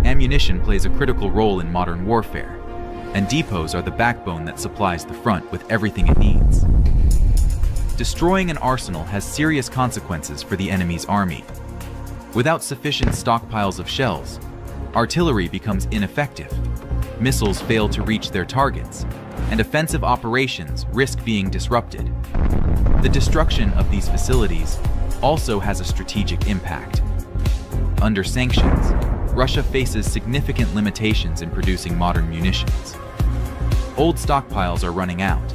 Ammunition plays a critical role in modern warfare, and depots are the backbone that supplies the front with everything it needs. Destroying an arsenal has serious consequences for the enemy's army. Without sufficient stockpiles of shells, artillery becomes ineffective, missiles fail to reach their targets, and offensive operations risk being disrupted. The destruction of these facilities also has a strategic impact. Under sanctions, Russia faces significant limitations in producing modern munitions. Old stockpiles are running out,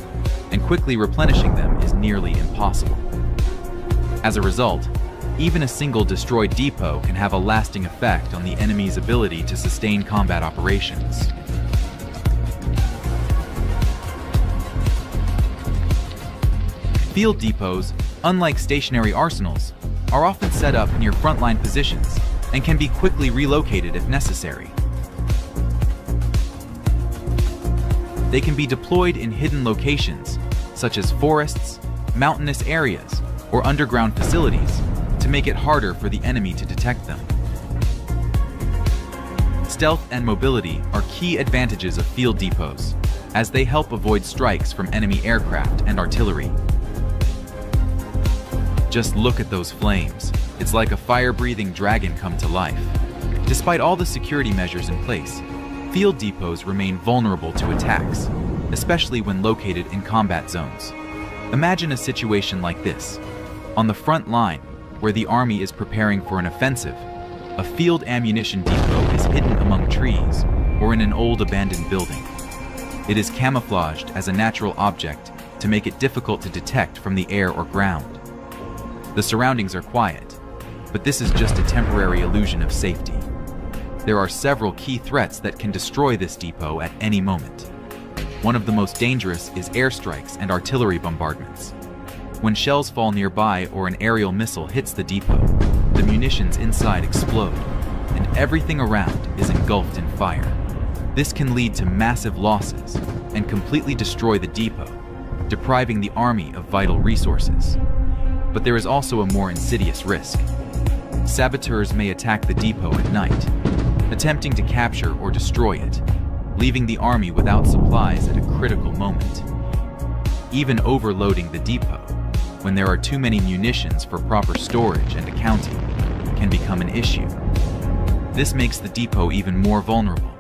and quickly replenishing them is nearly impossible. As a result, even a single destroyed depot can have a lasting effect on the enemy's ability to sustain combat operations. Field depots, unlike stationary arsenals, are often set up near frontline positions and can be quickly relocated if necessary. They can be deployed in hidden locations, such as forests, mountainous areas, or underground facilities, to make it harder for the enemy to detect them. Stealth and mobility are key advantages of field depots, as they help avoid strikes from enemy aircraft and artillery. Just look at those flames. It's like a fire-breathing dragon come to life. Despite all the security measures in place, field depots remain vulnerable to attacks, especially when located in combat zones. Imagine a situation like this. On the front line, where the army is preparing for an offensive, a field ammunition depot is hidden among trees or in an old abandoned building. It is camouflaged as a natural object to make it difficult to detect from the air or ground. The surroundings are quiet, but this is just a temporary illusion of safety. There are several key threats that can destroy this depot at any moment. One of the most dangerous is airstrikes and artillery bombardments. When shells fall nearby or an aerial missile hits the depot, the munitions inside explode, and everything around is engulfed in fire. This can lead to massive losses and completely destroy the depot, depriving the army of vital resources. But there is also a more insidious risk. Saboteurs may attack the depot at night, attempting to capture or destroy it, leaving the army without supplies at a critical moment. Even overloading the depot, when there are too many munitions for proper storage and accounting, can become an issue. This makes the depot even more vulnerable,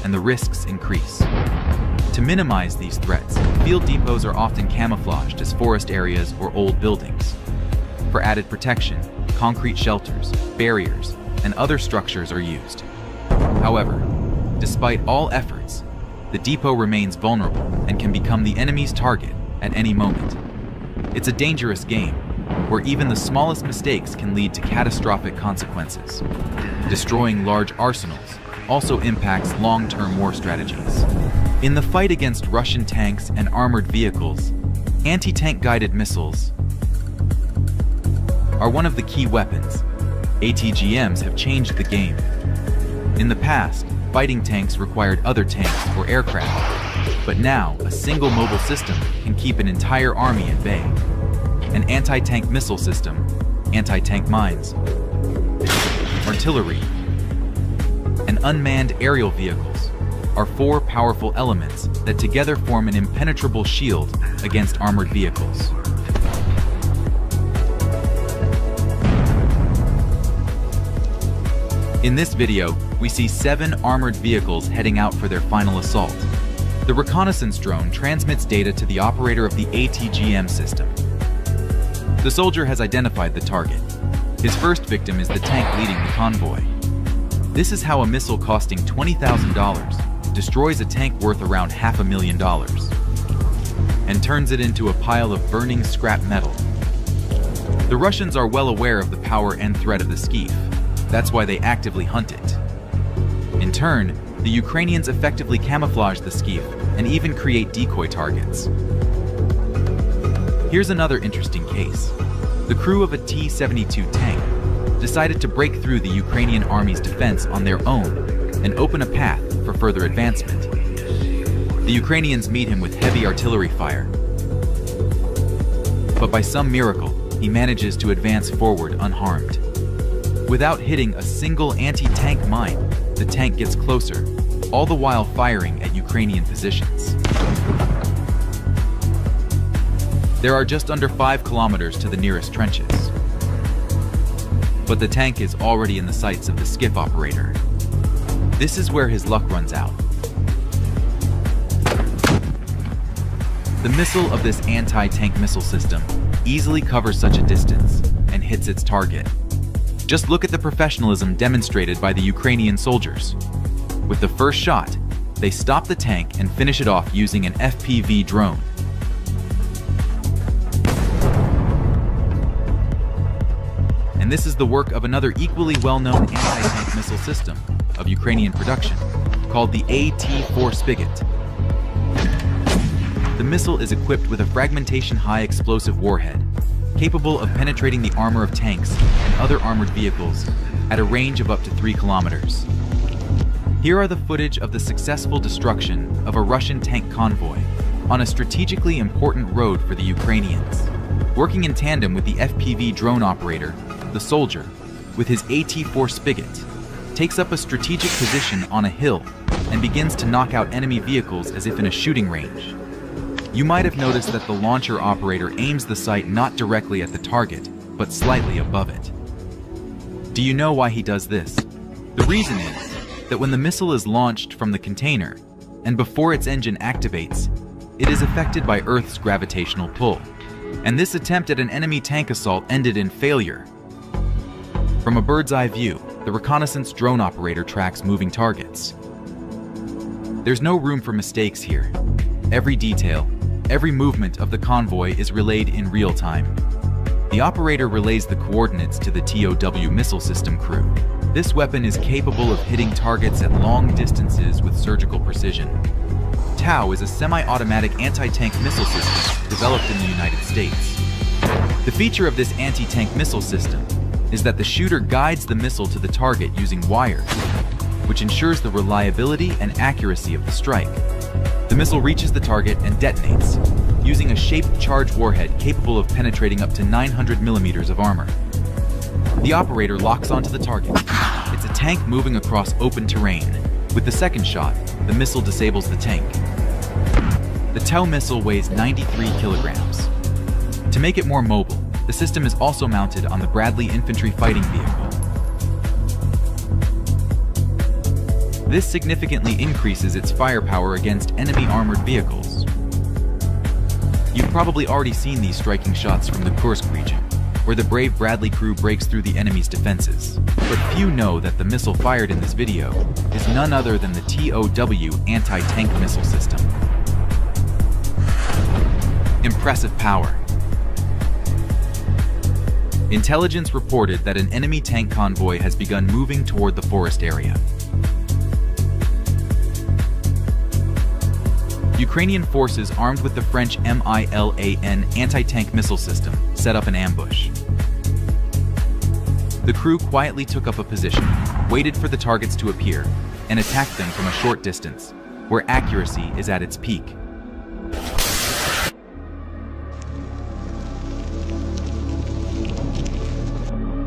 and the risks increase. To minimize these threats, field depots are often camouflaged as forest areas or old buildings. For added protection, concrete shelters, barriers, and other structures are used. However, despite all efforts, the depot remains vulnerable and can become the enemy's target at any moment. It's a dangerous game, where even the smallest mistakes can lead to catastrophic consequences. Destroying large arsenals also impacts long-term war strategies. In the fight against Russian tanks and armored vehicles, anti-tank guided missiles are one of the key weapons. ATGMs have changed the game. In the past, fighting tanks required other tanks or aircraft, but now a single mobile system can keep an entire army at bay. An anti-tank missile system, anti-tank mines, artillery, and unmanned aerial vehicles are four powerful elements that together form an impenetrable shield against armored vehicles. In this video, we see 7 armored vehicles heading out for their final assault. The reconnaissance drone transmits data to the operator of the ATGM system. The soldier has identified the target. His first victim is the tank leading the convoy. This is how a missile costing $20,000 destroys a tank worth around $500,000 and turns it into a pile of burning scrap metal. The Russians are well aware of the power and threat of the Skeef. That's why they actively hunt it. In turn, the Ukrainians effectively camouflage the Skeef and even create decoy targets. Here's another interesting case. The crew of a T-72 tank decided to break through the Ukrainian army's defense on their own and open a path for further advancement. The Ukrainians meet him with heavy artillery fire, but by some miracle, he manages to advance forward unharmed. Without hitting a single anti-tank mine, the tank gets closer, all the while firing at Ukrainian positions. There are just under 5 kilometers to the nearest trenches, but the tank is already in the sights of the skiff operator. This is where his luck runs out. The missile of this anti-tank missile system easily covers such a distance and hits its target. Just look at the professionalism demonstrated by the Ukrainian soldiers. With the first shot, they stop the tank and finish it off using an FPV drone. And this is the work of another equally well-known anti-tank missile system of Ukrainian production, called the AT-4 Spigot. The missile is equipped with a fragmentation-high explosive warhead, capable of penetrating the armor of tanks and other armored vehicles at a range of up to 3 kilometers. Here are the footage of the successful destruction of a Russian tank convoy on a strategically important road for the Ukrainians. Working in tandem with the FPV drone operator, the soldier, with his AT-4 Spigot, takes up a strategic position on a hill and begins to knock out enemy vehicles as if in a shooting range. You might have noticed that the launcher operator aims the sight not directly at the target, but slightly above it. Do you know why he does this? The reason is that when the missile is launched from the container, and before its engine activates, it is affected by Earth's gravitational pull. And this attempt at an enemy tank assault ended in failure. From a bird's eye view, the reconnaissance drone operator tracks moving targets. There's no room for mistakes here. Every detail, every movement of the convoy is relayed in real time. The operator relays the coordinates to the TOW missile system crew. This weapon is capable of hitting targets at long distances with surgical precision. TOW is a semi-automatic anti-tank missile system developed in the United States. The feature of this anti-tank missile system is that the shooter guides the missile to the target using wires, which ensures the reliability and accuracy of the strike. The missile reaches the target and detonates, using a shaped charge warhead capable of penetrating up to 900 millimeters of armor. The operator locks onto the target. It's a tank moving across open terrain. With the second shot, the missile disables the tank. The TOW missile weighs 93 kilograms. To make it more mobile, the system is also mounted on the Bradley infantry fighting vehicle. This significantly increases its firepower against enemy armored vehicles. You've probably already seen these striking shots from the Kursk region, where the brave Bradley crew breaks through the enemy's defenses. But few know that the missile fired in this video is none other than the TOW anti-tank missile system. Impressive power. Intelligence reported that an enemy tank convoy has begun moving toward the forest area. Ukrainian forces armed with the French MILAN anti-tank missile system set up an ambush. The crew quietly took up a position, waited for the targets to appear, and attacked them from a short distance, where accuracy is at its peak.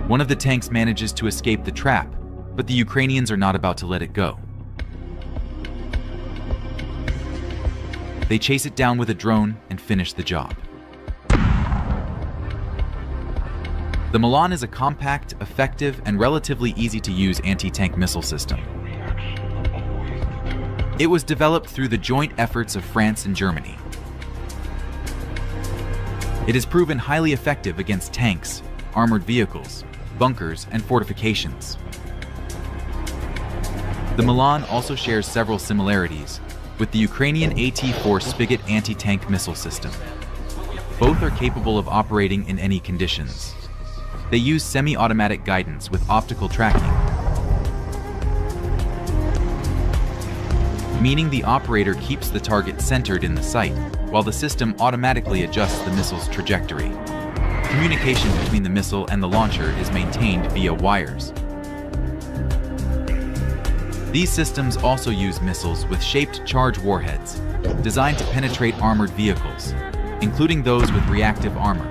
One of the tanks manages to escape the trap, but the Ukrainians are not about to let it go. They chase it down with a drone and finish the job. The Milan is a compact, effective, and relatively easy-to-use anti-tank missile system. It was developed through the joint efforts of France and Germany. It has proven highly effective against tanks, armored vehicles, bunkers, and fortifications. The Milan also shares several similarities with the Ukrainian AT-4 Spigot anti-tank missile system. Both are capable of operating in any conditions. They use semi-automatic guidance with optical tracking, meaning the operator keeps the target centered in the sight, while the system automatically adjusts the missile's trajectory. Communication between the missile and the launcher is maintained via wires. These systems also use missiles with shaped charge warheads, designed to penetrate armored vehicles, including those with reactive armor.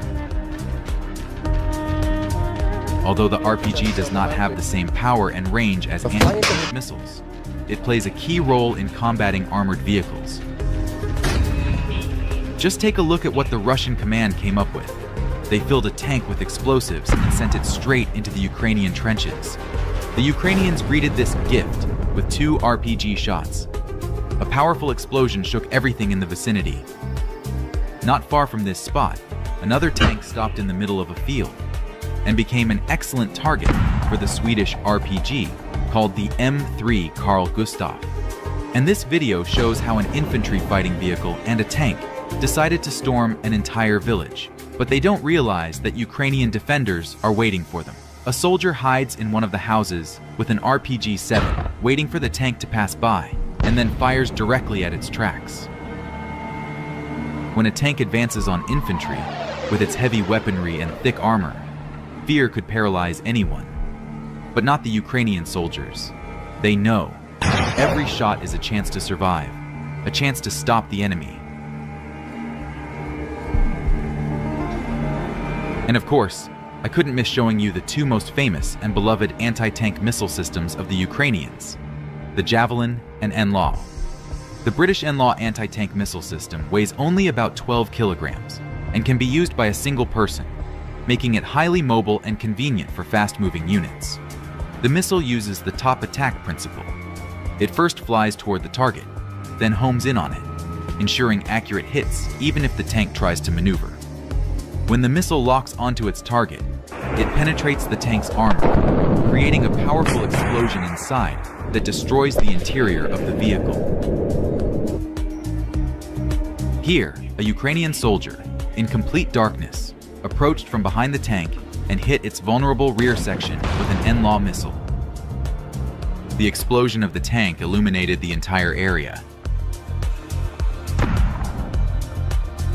Although the RPG does not have the same power and range as anti-tank missiles, it plays a key role in combating armored vehicles. Just take a look at what the Russian command came up with. They filled a tank with explosives and sent it straight into the Ukrainian trenches. The Ukrainians greeted this gift with 2 RPG shots. A powerful explosion shook everything in the vicinity. Not far from this spot, another tank stopped in the middle of a field and became an excellent target for the Swedish RPG called the M3 Carl Gustaf. And this video shows how an infantry fighting vehicle and a tank decided to storm an entire village. But they don't realize that Ukrainian defenders are waiting for them. A soldier hides in one of the houses with an RPG-7, waiting for the tank to pass by, and then fires directly at its tracks. When a tank advances on infantry, with its heavy weaponry and thick armor, fear could paralyze anyone. But not the Ukrainian soldiers. They know Every shot is a chance to survive, a chance to stop the enemy. And of course, I couldn't miss showing you the two most famous and beloved anti-tank missile systems of the Ukrainians, the Javelin and NLAW. The British NLAW anti-tank missile system weighs only about 12 kilograms and can be used by a single person, making it highly mobile and convenient for fast-moving units. The missile uses the top attack principle. It first flies toward the target, then homes in on it, ensuring accurate hits even if the tank tries to maneuver. When the missile locks onto its target, it penetrates the tank's armor, creating a powerful explosion inside that destroys the interior of the vehicle. Here, a Ukrainian soldier, in complete darkness, approached from behind the tank and hit its vulnerable rear section with an NLAW missile. The explosion of the tank illuminated the entire area.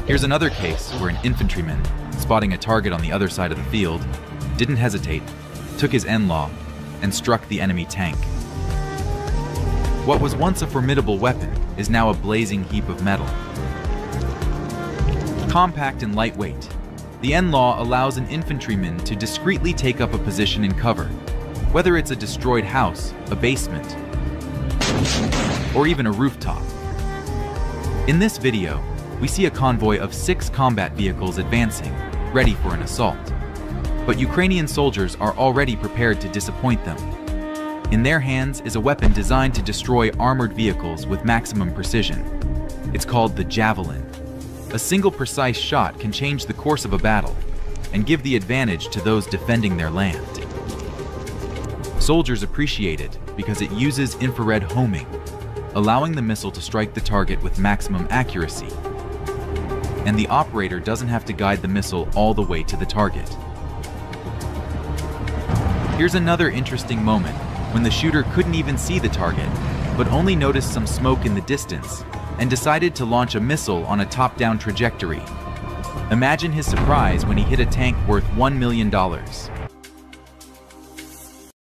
Here's another case where an infantryman, spotting a target on the other side of the field, didn't hesitate, took his NLAW, and struck the enemy tank. What was once a formidable weapon is now a blazing heap of metal. Compact and lightweight, the NLAW allows an infantryman to discreetly take up a position in cover, whether it's a destroyed house, a basement, or even a rooftop. In this video, we see a convoy of 6 combat vehicles advancing, ready for an assault. But Ukrainian soldiers are already prepared to disappoint them. In their hands is a weapon designed to destroy armored vehicles with maximum precision. It's called the Javelin. A single precise shot can change the course of a battle and give the advantage to those defending their land. Soldiers appreciate it because it uses infrared homing, allowing the missile to strike the target with maximum accuracy. And the operator doesn't have to guide the missile all the way to the target. Here's another interesting moment when the shooter couldn't even see the target, but only noticed some smoke in the distance and decided to launch a missile on a top-down trajectory. Imagine his surprise when he hit a tank worth $1 million.